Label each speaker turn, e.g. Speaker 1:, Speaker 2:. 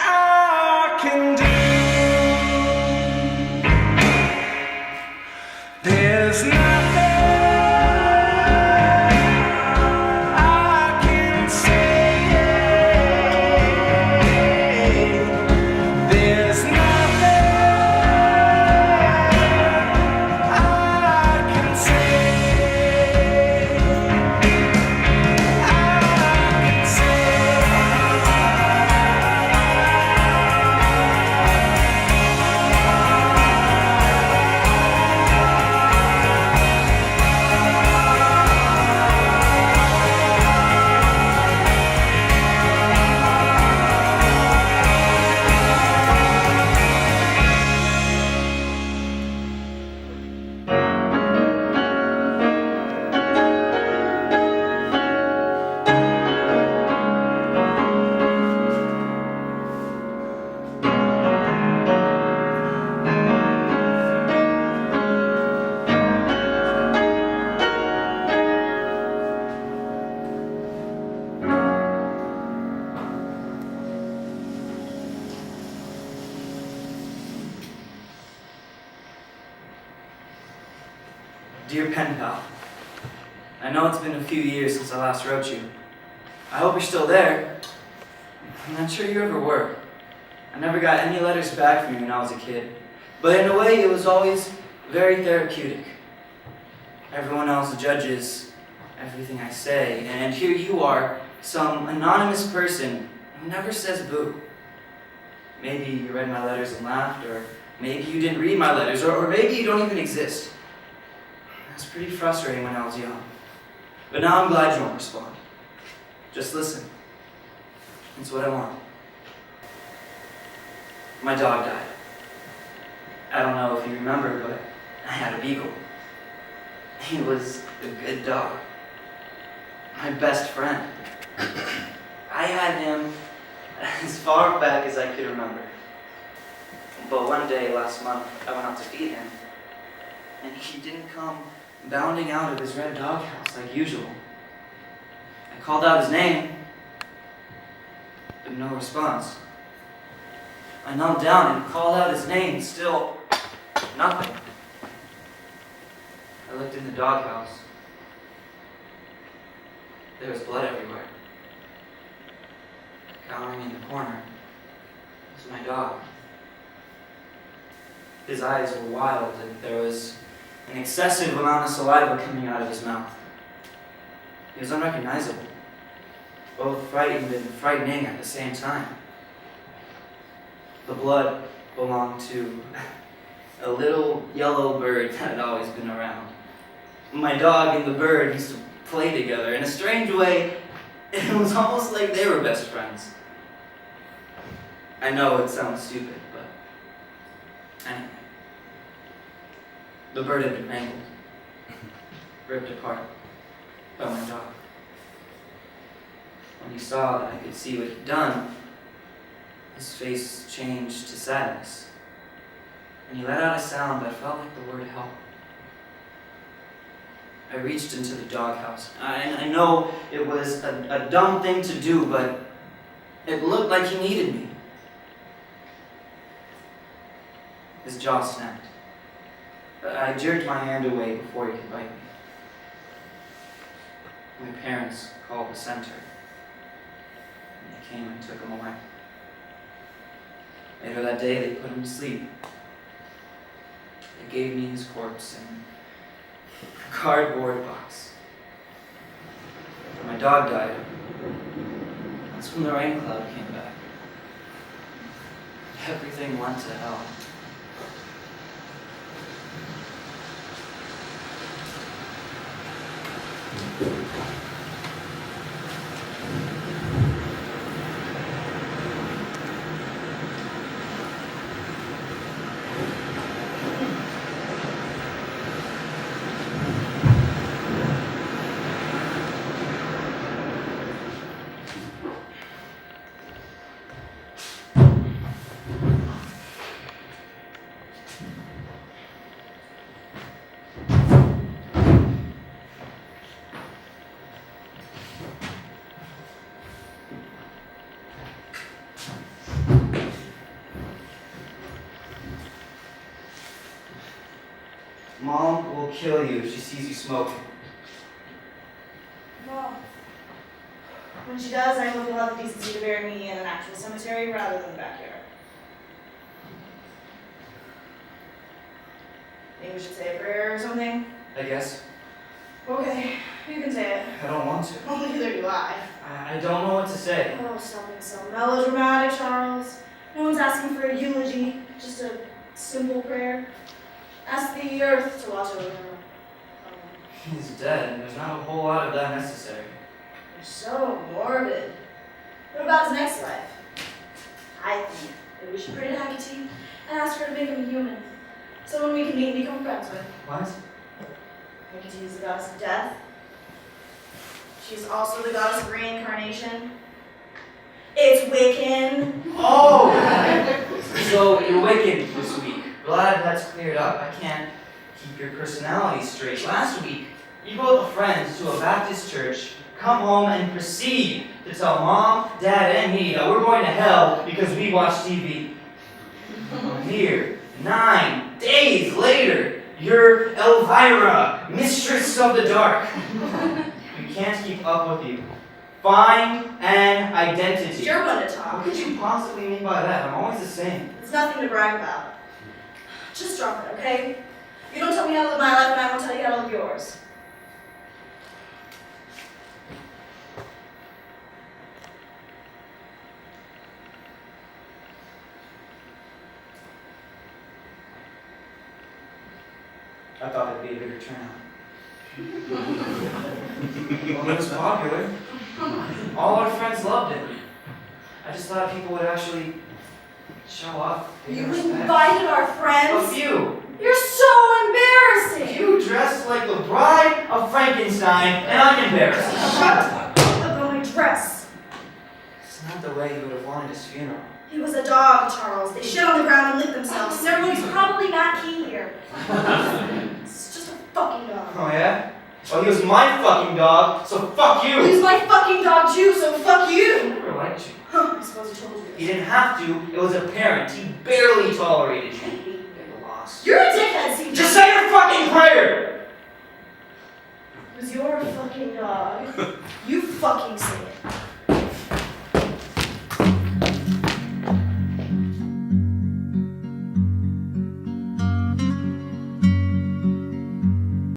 Speaker 1: I can do. There's nothing I can say. There's nothing I can say. I can
Speaker 2: Dear pen pal, I know it's been a few years since I last wrote you. I hope you're still there. I'm not sure you ever were. I never got any letters back from you when I was a kid, but in a way it was always very therapeutic. Everyone else judges everything I say, and here you are, some anonymous person who never says boo. Maybe you read my letters and laughed, or maybe you didn't read my letters, or maybe you don't even exist. It was pretty frustrating when I was young. But now I'm glad you won't respond. Just listen. It's what I want. My dog died. I don't know if you remember, but I had a beagle. He was a good dog. My best friend. I had him as far back as I could remember. But one day last month, I went out to feed him, and he didn't come bounding out of his red doghouse like usual. I called out his name, but no response. I knelt down and called out his name, still nothing. I looked in the doghouse. There was blood everywhere. Cowering in the corner was my dog. His eyes were wild, and there was an excessive amount of saliva coming out of his mouth. He was unrecognizable, both frightened and frightening at the same time. The blood belonged to a little yellow bird that had always been around. My dog and the bird used to play together. In a strange way, it was almost like they were best friends. I know it sounds stupid, but anyway. The bird had been mangled, ripped apart by my dog. When he saw that I could see what he'd done, his face changed to sadness, and he let out a sound that felt like the word help. I reached into the doghouse. I know it was a dumb thing to do, but it looked like he needed me. His jaw snapped. I jerked my hand away before he could bite me. My parents called the center, and they came and took him away. Later that day, they put him to sleep. They gave me his corpse in a cardboard box. When my dog died, that's when the rain cloud came back. Everything went to hell. Mom will kill you if she sees you smoking.
Speaker 3: Well, when she does, I hope you'll have the decency to bury me in an actual cemetery rather than the backyard. Maybe we should say a prayer or something?
Speaker 2: I guess.
Speaker 3: Okay, you can say it.
Speaker 2: I don't want to.
Speaker 3: Well, neither do I.
Speaker 2: I don't know what to say.
Speaker 3: Oh, stop being so melodramatic, Charles. No one's asking for a eulogy, just a simple prayer. Ask the earth to watch over him.
Speaker 2: He's dead, and there's not a whole lot of that necessary.
Speaker 3: You're so morbid. What about his next life? I think that we should pray to Hecate and ask her to make him a human. Someone we can meet and become friends with.
Speaker 2: What?
Speaker 3: Hecate is the goddess of death. She's also the goddess of reincarnation. It's Wiccan.
Speaker 2: Oh! So you're Wiccan this week. Glad that's cleared up. I can't keep your personality straight. Last week, you go with friends to a Baptist church, come home and proceed to tell Mom, Dad, and me that we're going to hell because we watch TV. Here, 9 days later, you're Elvira, Mistress of the Dark. We can't keep up with you. Find an identity.
Speaker 3: You're one to
Speaker 2: What
Speaker 3: talk.
Speaker 2: could you possibly mean by that? I'm always the same.
Speaker 3: It's nothing to brag about. Just drop it, okay? You don't tell me how to live my life, and I won't tell you how to live yours.
Speaker 2: I thought it'd be a bigger turnout. Well, it was popular. All our friends loved it. I just thought people would actually show up. pay
Speaker 3: You
Speaker 2: respect.
Speaker 3: invited our
Speaker 2: A
Speaker 3: friends?
Speaker 2: few.
Speaker 3: You're so embarrassing!
Speaker 2: You dressed like the bride of Frankenstein, and I'm embarrassed.
Speaker 3: Shut up about my dress.
Speaker 2: It's not the way you would have wanted his funeral.
Speaker 3: He was a dog, Charles. They shit on the ground and lick themselves. Ceremony's probably not key here. It's just a fucking dog.
Speaker 2: Oh yeah? Well, he was my fucking dog, so fuck you.
Speaker 3: He's my fucking dog too, so fuck
Speaker 2: I
Speaker 3: you!
Speaker 2: never liked you.
Speaker 3: Huh, I suppose he told you
Speaker 2: He
Speaker 3: this.
Speaker 2: didn't have to. It was apparent. He barely tolerated you. Get lost.
Speaker 3: You're a dickhead, see?
Speaker 2: Just say your fucking prayer!
Speaker 3: It was your fucking dog. You fucking say it.